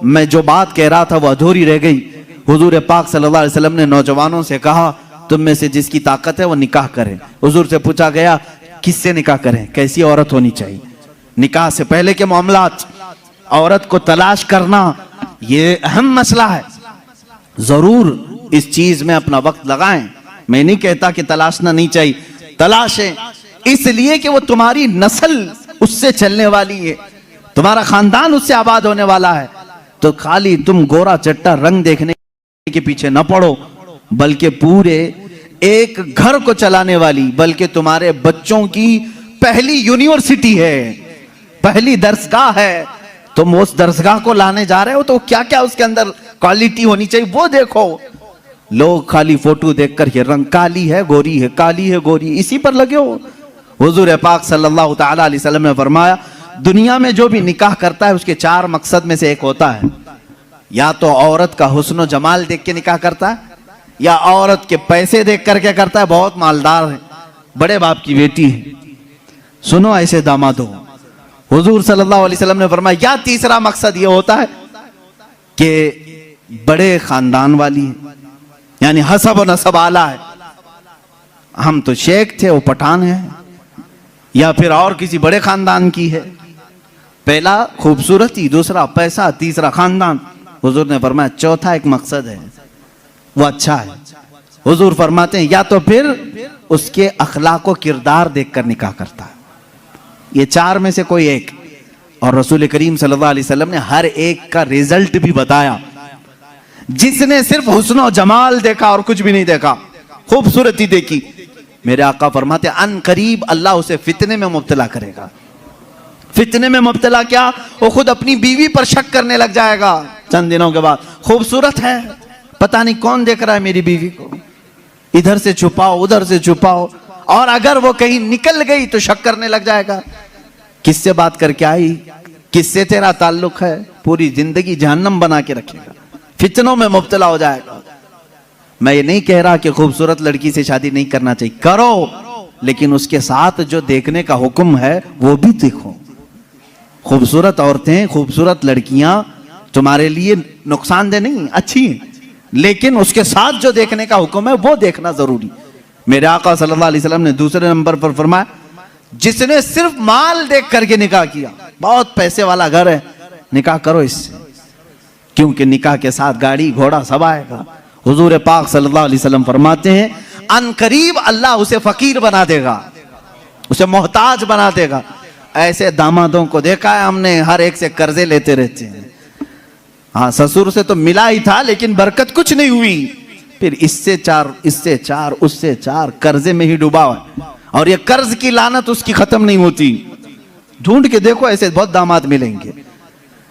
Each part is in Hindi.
मैं जो बात कह रहा था वो अधूरी रह गई। हुजूर पाक सल्लल्लाहु अलैहि वसल्लम ने नौजवानों से कहा, तुम में से जिसकी ताकत है वो निकाह करे। हुजूर से पूछा गया, किससे निकाह करें, कैसी औरत होनी चाहिए? निकाह से पहले के मामलात, औरत को तलाश करना ये अहम मसला है। जरूर इस चीज में अपना वक्त लगाएं। मैं नहीं कहता कि तलाशना नहीं चाहिए, तलाशें, इसलिए कि वो तुम्हारी नस्ल उससे चलने वाली है, तुम्हारा खानदान उससे आबाद होने वाला है। तो खाली तुम गोरा चट्टा रंग देखने के पीछे न पड़ो, बल्कि पूरे एक घर को चलाने वाली, बल्कि तुम्हारे बच्चों की पहली यूनिवर्सिटी है, पहली दरसगाह है। तुम उस दरसगाह को लाने जा रहे हो तो क्या क्या उसके अंदर क्वालिटी होनी चाहिए वो देखो। लोग खाली फोटो देखकर ये रंग काली है गोरी है, काली है गोरी, इसी पर लगे हो। हुजूर पाक सल्लल्लाहु ताला अलैहि वसल्लम ने फरमाया, दुनिया में जो भी निकाह करता है उसके 4 मकसद में से एक होता है, या तो औरत का हुस्न जमाल देख के निकाह करता है, या औरत के पैसे देख करके करता है, बहुत मालदार है, बड़े बाप की बेटी है, सुनो ऐसे दामाद हो। हुजूर सल्लल्लाहु अलैहि वसल्लम ने फरमाया, या तीसरा मकसद ये होता है कि बड़े खानदान वाली है, यानी हसब और नसब आला है, हम तो शेख थे वो पठान है, या फिर और किसी बड़े खानदान की है। पहला खूबसूरती, दूसरा पैसा, तीसरा खानदान। हुजूर ने फरमाया चौथा एक मकसद है वो अच्छा है। हुजूर फरमाते हैं या तो फिर उसके अखलाक व किरदार देखकर निकाह करता है, ये 4 में से कोई एक। और रसूल करीम सल्लल्लाहु अलैहि वसल्लम ने हर एक का रिजल्ट भी बताया। जिसने सिर्फ हुस्न और जमाल देखा और कुछ भी नहीं देखा, खूबसूरती देखी, मेरे आका फरमाते अन करीब अल्लाह उसे फितने में मुब्तला करेगा। फितने में मुब्तला क्या, वो खुद अपनी बीवी पर शक करने लग जाएगा चंद दिनों के बाद। खूबसूरत है, पता नहीं कौन देख रहा है मेरी बीवी को, इधर से छुपाओ उधर से छुपाओ, और अगर वो कहीं निकल गई तो शक करने लग जाएगा, किससे बात करके आई, किससे तेरा ताल्लुक है, पूरी जिंदगी जहन्नम बना के रखेगा, फितनों में मुब्तला हो जाएगा। मैं ये नहीं कह रहा कि खूबसूरत लड़की से शादी नहीं करना चाहिए, करो, लेकिन उसके साथ जो देखने का हुक्म है वो भी देखो। खूबसूरत औरतें, खूबसूरत लड़कियां तुम्हारे लिए नुकसानदेह नहीं, अच्छी हैं, लेकिन उसके साथ जो देखने का हुक्म है वो देखना जरूरी। मेरे आका सल्लल्लाहु अलैहि वसल्लम ने दूसरे नंबर पर फरमाया, जिसने सिर्फ माल देख करके निकाह किया, बहुत पैसे वाला घर है, निकाह करो इससे, क्योंकि निकाह के साथ गाड़ी घोड़ा सब आएगा। हुजूर पाक सल्लल्लाहु अलैहि वसल्लम फरमाते हैं अन करीब अल्लाह उसे फकीर बना देगा, उसे मोहताज बना देगा। ऐसे दामादों को देखा है हमने, हर एक से कर्जे लेते रहते हैं। हाँ, ससुर से तो मिला ही था लेकिन बरकत कुछ नहीं हुई, फिर इससे 4 इससे 4 उससे 4 कर्जे में ही डूबा है, और ये कर्ज की लानत उसकी खत्म नहीं होती। ढूंढ के देखो, ऐसे बहुत दामाद मिलेंगे,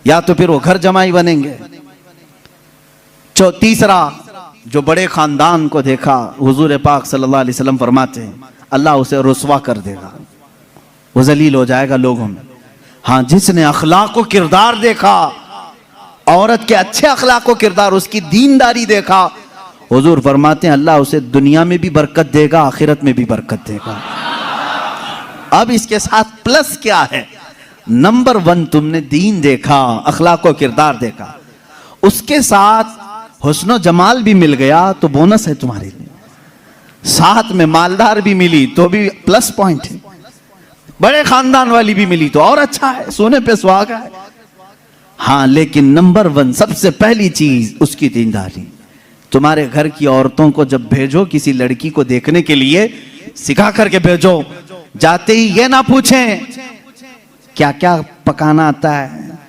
या तो फिर वो घर जमाई बनेंगे। तीसरा, जो बड़े खानदान को देखा, हुजूर पाक सल्लल्लाहु अलैहि वसल्लम फरमाते हैं अल्लाह उसे रुस्वा कर देगा, वो जलील हो जाएगा लोगों में। हाँ, जिसने अखलाक व किरदार देखा, औरत के अच्छे अखलाक व किरदार, उसकी दीनदारी देखा, हुजूर फरमाते हैं अल्लाह उसे दुनिया में भी बरकत देगा, आखिरत में भी बरकत देगा। अब इसके साथ प्लस क्या है, नंबर 1 तुमने दीन देखा, अखलाक व किरदार देखा, उसके साथ हुस्न जमाल भी मिल गया तो बोनस है तुम्हारे लिए, साथ में मालदार भी मिली तो भी प्लस पॉइंट है, बड़े खानदान वाली भी मिली तो और अच्छा है, सोने पे सुहागा है। हाँ, लेकिन नंबर 1 सबसे पहली चीज उसकी दीनदारी। तुम्हारे घर की औरतों को जब भेजो किसी लड़की को देखने के लिए, सिखा करके भेजो, जाते ही ये ना पूछें क्या क्या पकाना आता है,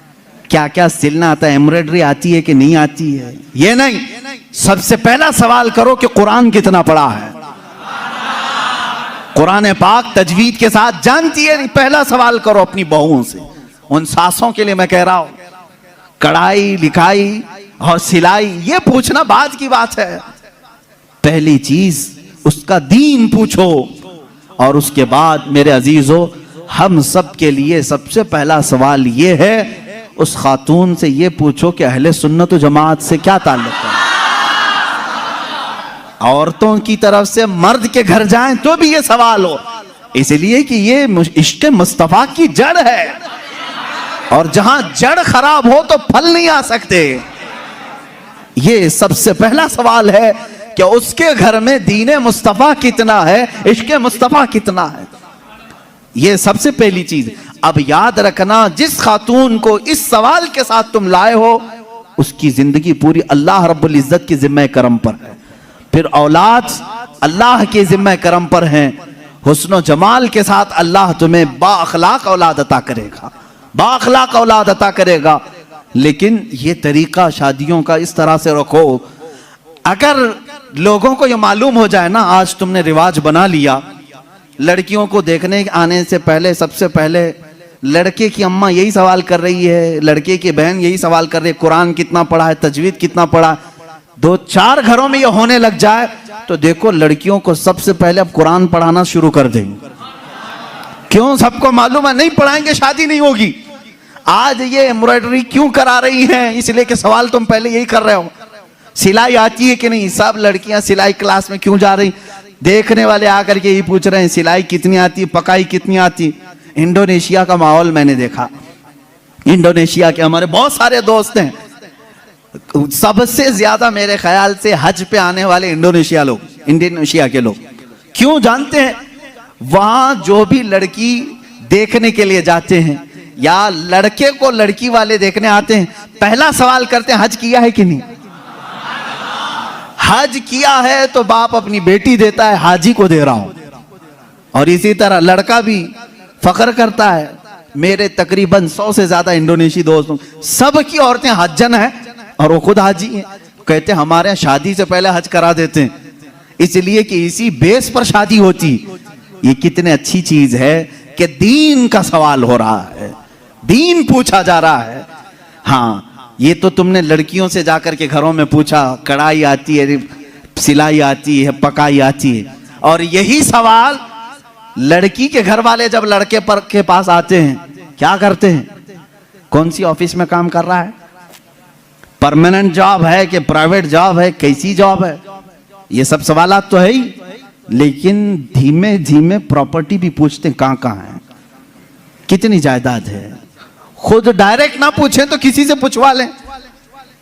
क्या क्या सिलना आता है, एम्ब्रॉयडरी आती है कि नहीं आती है, ये नहीं, सबसे पहला सवाल करो कि कुरान कितना पढ़ा है, कुरान पाक तजवीद के साथ जानती है नहीं, पहला सवाल करो अपनी बहुओं से। उन सासों के लिए मैं कह रहा हूं, कढ़ाई लिखाई और सिलाई ये पूछना बाद की बात है, पहली चीज उसका दीन पूछो। और उसके बाद मेरे अजीजों, हम सब के लिए सबसे पहला सवाल ये है, उस खातून से ये पूछो कि अहले सुन्नत व जमात से क्या ताल्लुक है। औरतों की तरफ से मर्द के घर जाएं तो भी ये सवाल हो, इसलिए कि ये इश्क़ मुस्तफ़ा की जड़ है। और जहां जड़ खराब हो तो फल नहीं आ सकते। ये सबसे पहला सवाल है कि उसके घर में दीने मुस्तफा कितना है, इश्क़े मुस्तफा कितना है। ये सबसे पहली चीज। अब याद रखना, जिस खातून को इस सवाल के साथ तुम लाए हो, उसकी जिंदगी पूरी अल्लाह रब्बुल इज्जत की जिम्मे करम पर है। फिर औलाद अल्लाह के जिम्मे करम पर है। हुस्न जमाल के साथ अल्लाह तुम्हें बाअखलाक औलाद अता करेगा, बाअखलाक औलाद अता करेगा। लेकिन ये तरीका शादियों का इस तरह से रखो, अगर लोगों को ये मालूम हो जाए ना, आज तुमने रिवाज बना लिया, लड़कियों को देखने आने से पहले सबसे पहले लड़के की अम्मा यही सवाल कर रही है, लड़के की बहन यही सवाल कर रही है, कुरान कितना पढ़ा है, तजवीद कितना पढ़ा है। 2-4 घरों में ये होने लग जाए तो देखो लड़कियों को सबसे पहले अब कुरान पढ़ाना शुरू कर देंगे। क्यों? सबको मालूम है नहीं पढ़ाएंगे शादी नहीं होगी। आज ये एम्ब्रॉयडरी क्यों करा रही हैं? इसलिए कि सवाल तुम पहले यही कर रहे हो, सिलाई आती है कि नहीं। सब लड़कियां सिलाई क्लास में क्यों जा रही? देखने वाले आकर के यही पूछ रहे हैं सिलाई कितनी आती, पकाई कितनी आती। इंडोनेशिया का माहौल मैंने देखा, इंडोनेशिया के हमारे बहुत सारे दोस्त हैं, सबसे ज्यादा मेरे ख्याल से हज पे आने वाले इंडोनेशिया लोग, इंडोनेशिया के लोग। क्यों जानते हैं? वहां जो भी लड़की देखने के लिए जाते हैं या लड़के को लड़की वाले देखने आते हैं, पहला सवाल करते हैं हज किया है कि नहीं। हज किया है तो बाप अपनी बेटी देता है, हाजी को दे रहा हूं। और इसी तरह लड़का भी फख्र करता है, मेरे तकरीबन 100 से ज्यादा इंडोनेशी दोस्तों, सबकी औरतें हज्जन है और वो खुद हाजी हैं। कहते हैं हमारे यहाँ शादी से पहले हज करा देते हैं, इसलिए कि इसी बेस पर शादी होती। ये कितनी अच्छी चीज है कि दीन का सवाल हो रहा है, दीन पूछा जा रहा है। हाँ, ये तो तुमने लड़कियों से जाकर के घरों में पूछा, कढ़ाई आती है, सिलाई आती है, पकाई आती है। और यही सवाल लड़की के घर वाले जब लड़के पर के पास आते हैं, क्या करते हैं? कौन सी ऑफिस में काम कर रहा है, परमानेंट जॉब है कि प्राइवेट जॉब है, कैसी जॉब है, ये सब सवालात तो है ही। लेकिन धीमे धीमे प्रॉपर्टी भी पूछते हैं, कहां कहां है, कितनी जायदाद है। खुद डायरेक्ट ना पूछें तो किसी से पूछवा लें,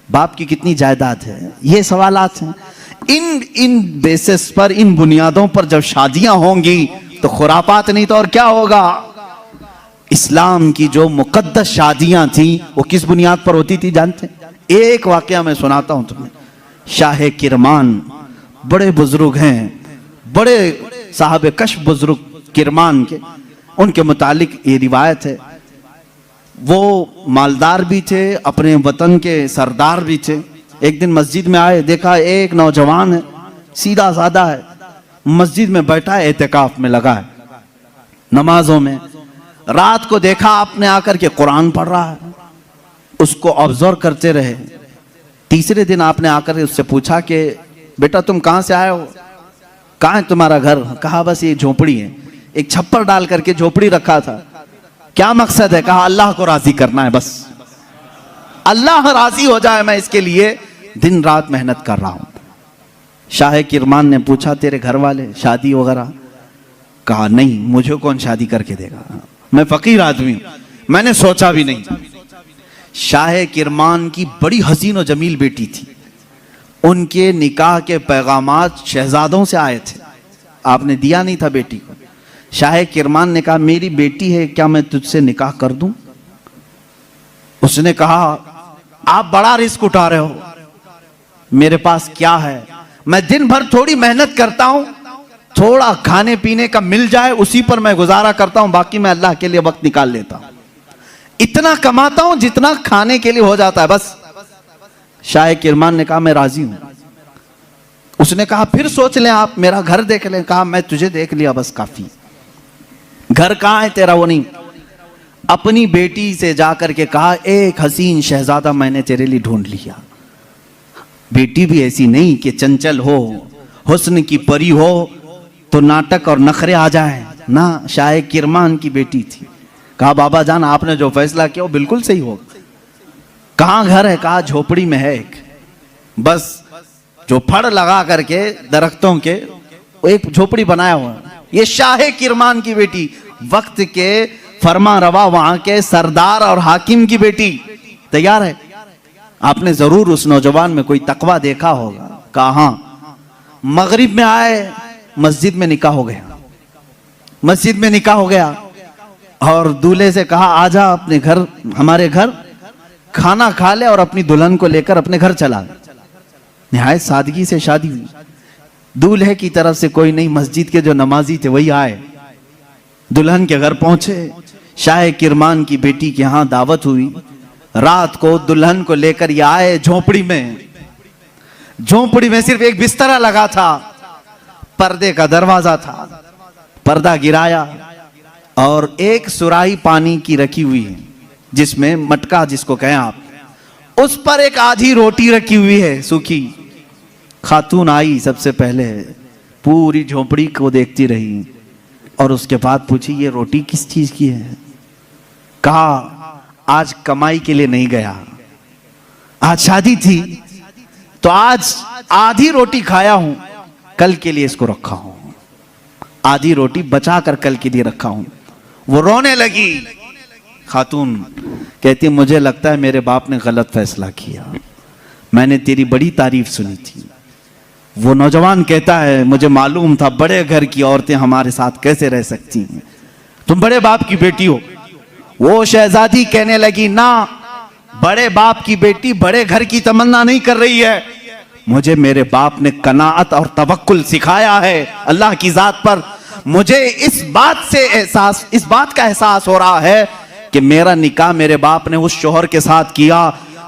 बाप की कितनी जायदाद है। ये सवालात हैं। इन बेसिस पर, इन बुनियादों पर जब शादियां होंगी तो खुरापात नहीं तो और क्या होगा। इस्लाम की जो मुकद्दस शादियां थी वो किस बुनियाद पर होती थी जानते? एक वाकया मैं सुनाता हूं तुम्हें। शाह किरमान बड़े बुजुर्ग हैं, बड़े साहब कश बुजुर्ग किरमान के, उनके मुतालिक ये रिवायत है। वो मालदार भी थे, अपने वतन के सरदार भी थे। एक दिन मस्जिद में आए, देखा एक नौजवान है, सीधा साधा है, मस्जिद में बैठा है, एतिकाफ में लगा है, नमाजों में। रात को देखा आपने आकर के कुरान पढ़ रहा है, उसको ऑब्जर्व करते रहे। तीसरे दिन आपने आकर उससे पूछा कि बेटा तुम कहां से आए हो, कहां है तुम्हारा घर? कहा बस ये झोपड़ी है, एक छप्पर डाल करके झोपड़ी रखा था। क्या मकसद है? कहा अल्लाह को राजी करना है, बस अल्लाह राजी हो जाए, मैं इसके लिए दिन रात मेहनत कर रहा हूं। शाह किरमान ने पूछा तेरे घर वाले शादी वगैरह? कहा नहीं, मुझे कौन शादी करके देगा, मैं फकीर आदमी हूं, मैंने सोचा भी नहीं। शाह किरमान की बड़ी हसीन और जमील बेटी थी, उनके निकाह के पैगामात शहजादों से आए थे, आपने दिया नहीं था बेटी को। शाह किरमान ने कहा मेरी बेटी है, क्या मैं तुझसे निकाह कर दूं? उसने कहा आप बड़ा रिस्क उठा रहे हो, मेरे पास क्या है, मैं दिन भर थोड़ी मेहनत करता हूं, थोड़ा खाने पीने का मिल जाए उसी पर मैं गुजारा करता हूं, बाकी मैं अल्लाह के लिए वक्त निकाल लेता हूं, इतना कमाता हूं जितना खाने के लिए हो जाता है बस। शाह किरमान ने कहा मैं राजी हूं। उसने कहा फिर सोच लें, आप मेरा घर देख लें। कहा मैं तुझे देख लिया बस काफी, घर कहां है तेरा वो नहीं। अपनी बेटी से जाकर के कहा एक हसीन शहजादा मैंने तेरे लिए ढूंढ लिया। बेटी भी ऐसी नहीं कि चंचल हो, हुस्न की परी हो तो नाटक और नखरे आ जाए ना, शाह किरमान की बेटी थी। कहा बाबा जान आपने जो फैसला किया वो बिल्कुल सही हो। कहां घर है? कहा झोपड़ी में है एक, बस जो फड़ लगा करके दरख्तों के एक झोपड़ी बनाया हुआ। ये शाह किरमान की बेटी वक्त के फरमा रवा वहां के सरदार और हाकिम की बेटी तैयार है। आपने जरूर उस नौजवान में कोई तकवा देखा होगा। कहा मगरिब में आए, मस्जिद में निकाह हो गया, मस्जिद में निकाह हो गया और दूल्हे से कहा आजा अपने घर, हमारे घर खाना खा ले और अपनी दुल्हन को लेकर अपने घर चला। निहायत सादगी से शादी हुई। दूल्हे की तरफ से कोई नहीं, मस्जिद के जो नमाजी थे वही आए, दुल्हन के घर पहुंचे। शाह किरमान की बेटी के यहां दावत हुई। रात को दुल्हन को लेकर ये आए झोपड़ी में। झोपड़ी में सिर्फ एक बिस्तरा लगा था, पर्दे का दरवाजा था, पर्दा गिराया और एक सुराही पानी की रखी हुई है, जिसमें मटका जिसको कहें आप, उस पर एक आधी रोटी रखी हुई है सूखी। खातून आई, सबसे पहले पूरी झोपड़ी को देखती रही और उसके बाद पूछी ये रोटी किस चीज की है। कहा आज कमाई के लिए नहीं गया, आज शादी थी तो आज आधी रोटी खाया हूं, कल के लिए इसको रखा हूं, आधी रोटी बचा कर कल के लिए रखा हूं। वो रोने लगी। खातून कहती मुझे लगता है मेरे बाप ने गलत फैसला किया, मैंने तेरी बड़ी तारीफ सुनी थी। वो नौजवान कहता है मुझे मालूम था बड़े घर की औरतें हमारे साथ कैसे रह सकती हैं, तुम बड़े बाप की बेटी हो। वो शहजादी कहने लगी ना, बड़े बाप की बेटी बड़े घर की तमन्ना नहीं कर रही है, मुझे मेरे बाप ने कनाअत और तवक्कुल सिखाया है अल्लाह की जात पर। मुझे इस बात का एहसास हो रहा है कि मेरा निकाह मेरे बाप ने उस शोहर के साथ किया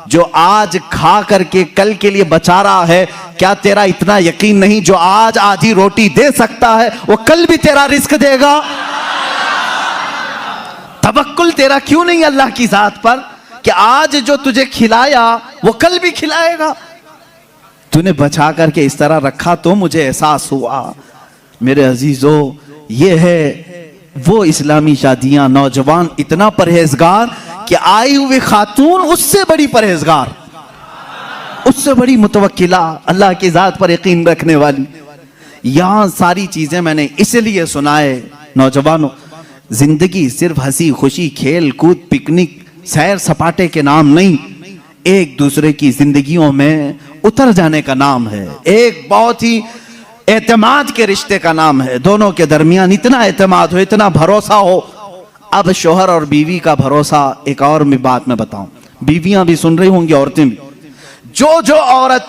जो आज खा करके कल के लिए बचा रहा है। क्या तेरा इतना यकीन नहीं जो आज आधी रोटी दे सकता है वो कल भी तेरा रिस्क देगा? तवक्कुल तेरा क्यों नहीं अल्लाह की जात पर कि आज जो तुझे खिलाया वो कल भी खिलाएगा? तूने बचा करके इस तरह रखा तो मुझे एहसास हुआ। मेरे अजीजों, ये है वो इस्लामी शादियां, नौजवान इतना परहेजगार कि आई हुई खातून उससे बड़ी परहेजगार, उससे बड़ी मुतवक्किला, अल्लाह की जात पर यकीन रखने वाली। यहां सारी चीजें मैंने इसलिए सुनाए नौजवानों, जिंदगी सिर्फ हंसी खुशी खेल कूद पिकनिक सैर सपाटे के नाम नहीं, एक दूसरे की जिंदगियों में उतर जाने का नाम है। एक बहुत ही एतमाद के रिश्ते का नाम है। दोनों के दरमियान इतना एतमाद हो, इतना भरोसा हो। अब शोहर और बीवी का भरोसा, एक और भी बात मैं बताऊं, बीवियां भी सुन रही होंगी, औरतें भी। जो औरत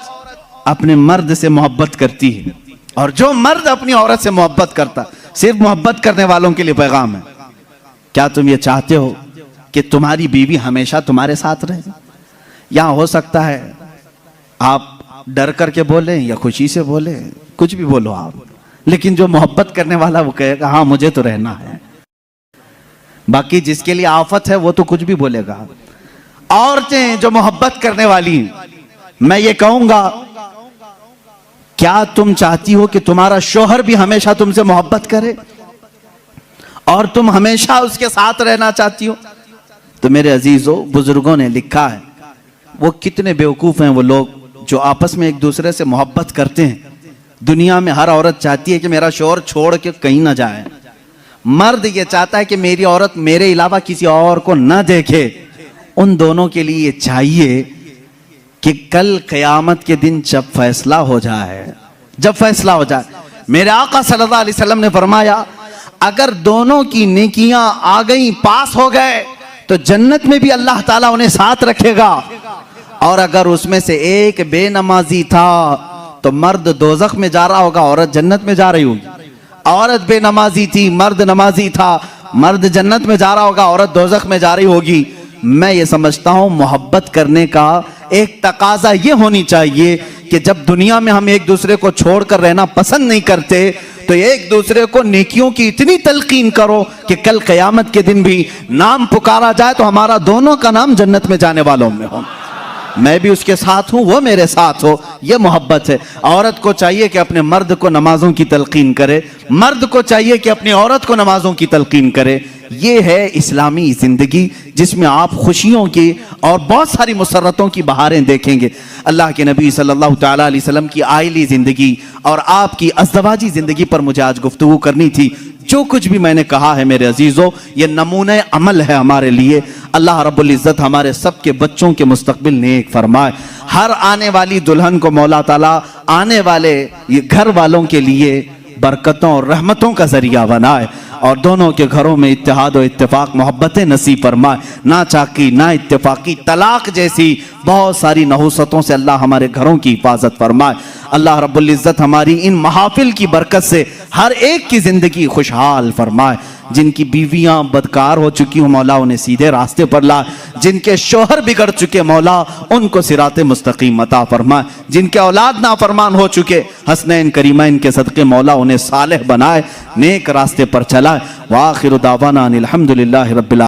अपने मर्द से मोहब्बत करती है और जो मर्द अपनी औरत से मोहब्बत करता, सिर्फ मोहब्बत करने वालों के लिए पैगाम है, क्या तुम ये चाहते हो कि तुम्हारी बीवी हमेशा तुम्हारे साथ रहे? यहां हो सकता है आप डर करके बोले या खुशी से बोले, कुछ भी बोलो आप, लेकिन जो मोहब्बत करने वाला वो कहेगा हाँ मुझे तो रहना है। बाकी जिसके लिए आफत है वो तो कुछ भी बोलेगा। औरतें जो मोहब्बत करने वाली, मैं ये कहूंगा, क्या तुम चाहती हो कि तुम्हारा शौहर भी हमेशा तुमसे मोहब्बत करे और तुम हमेशा उसके साथ रहना चाहती हो? तो मेरे अजीजों, बुजुर्गों ने लिखा है, वो कितने बेवकूफ हैं वो लोग जो आपस में एक दूसरे से मोहब्बत करते हैं। दुनिया में हर औरत चाहती है कि मेरा शौहर छोड़ के कहीं ना जाए। मर्द ये चाहता है कि मेरी औरत मेरे अलावा किसी और को न देखे। उन दोनों के लिए चाहिए कि कल क़यामत के दिन जब फैसला हो जाए, मेरे आका सल्लल्लाहु अलैहि वसल्लम ने फरमाया, अगर दोनों की नेकियां आ गई, पास हो गए, तो जन्नत में भी अल्लाह ताला उन्हें साथ रखेगा। और अगर उसमें से एक बेनमाजी था तो मर्द दोजख में जा रहा होगा, औरत जन्नत में जा रही होगी। औरत बेनमाजी थी, मर्द नमाजी था, मर्द जन्नत में जा रहा होगा, औरत दोजख में जा रही होगी। मैं ये समझता हूं मोहब्बत करने का एक तकाजा ये होनी चाहिए कि जब दुनिया में हम एक दूसरे को छोड़कर रहना पसंद नहीं करते तो एक दूसरे को नेकियों की इतनी तलकीन करो कि कल क़यामत के दिन भी नाम पुकारा जाए तो हमारा दोनों का नाम जन्नत में जाने वालों में हो। मैं भी उसके साथ हूं, वो मेरे साथ हो, ये मोहब्बत है। औरत को चाहिए कि अपने मर्द को नमाजों की तलकीन करे, मर्द को चाहिए कि अपनी औरत को नमाजों की तलकीन करे। ये है इस्लामी जिंदगी जिसमें आप खुशियों की और बहुत सारी मुसर्रतों की बहारें देखेंगे। अल्लाह के नबी सल्लल्लाहु तआला अलैहि वसल्लम की आइली जिंदगी और आपकी अज़दवाजी जिंदगी पर मुझे आज गुफ्तगू करनी थी। जो कुछ भी मैंने कहा है मेरे अजीजों, ये नमूने अमल है हमारे लिए। अल्लाह रब्बुल इज़्ज़त हमारे सबके बच्चों के मुस्तकबिल नेक फरमाए। हर आने वाली दुल्हन को मौला ताला आने वाले ये घर वालों के लिए बरकतों और रहमतों का जरिया बनाए और दोनों के घरों में इत्तेहाद और इत्तेफाक मोहब्बतें नसीब फरमाए। ना चाकी ना इत्तेफाकी तलाक जैसी बहुत सारी नहुसतों से अल्लाह हमारे घरों की हिफाजत फरमाए। अल्लाह रब्बुल इज़्ज़त हमारी इन महाफिल की बरकत से हर एक की जिंदगी खुशहाल फरमाए। जिनकी बीवियां बदकार हो चुकी हो मौला उन्हें सीधे रास्ते पर ला, जिनके शोहर बिगड़ चुके मौला उनको सिराते मुस्तकीम अता फरमाए, जिनके औलाद नाफरमान हो चुके हसनैन करीमैन के सदके मौला उन्हें सालेह बनाए, नेक रास्ते पर चलाए। व आखिरु दावाना अनिल हम्दुलिल्लाहि रब्बिल